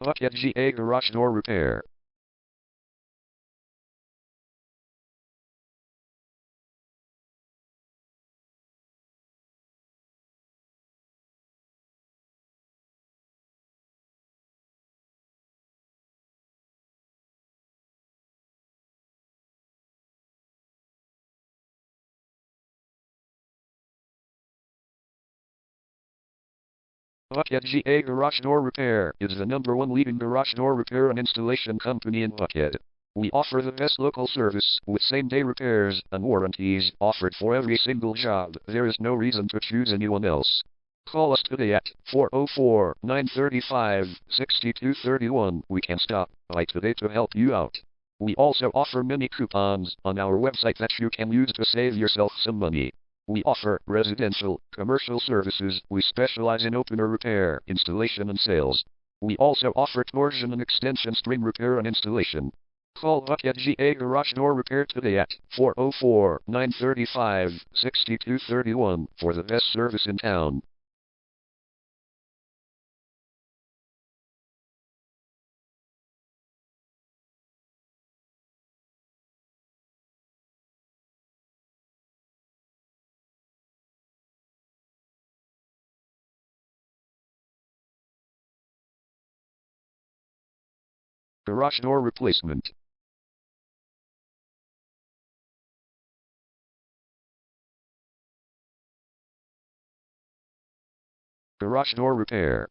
Buckhead GA Garage Door Repair. Buckhead GA Garage Door Repair is the #1 leading garage door repair and installation company in Buckhead. We offer the best local service with same-day repairs and warranties offered for every single job. There is no reason to choose anyone else. Call us today at 404-935-6231. We can stop by today to help you out. We also offer many coupons on our website that you can use to save yourself some money. We offer residential, commercial services. We specialize in opener repair, installation and sales. We also offer torsion and extension string repair and installation. Call Buckhead GA Garage Door Repair today at 404-935-6231 for the best service in town. Garage door replacement. Garage door repair.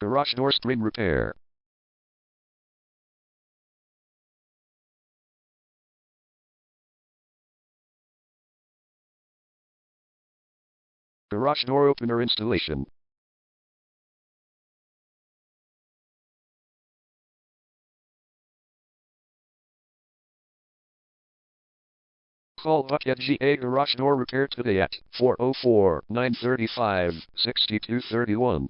Garage door string repair. Garage door opener installation. Call Buckhead GA Garage Door Repair today at 404-935-6231.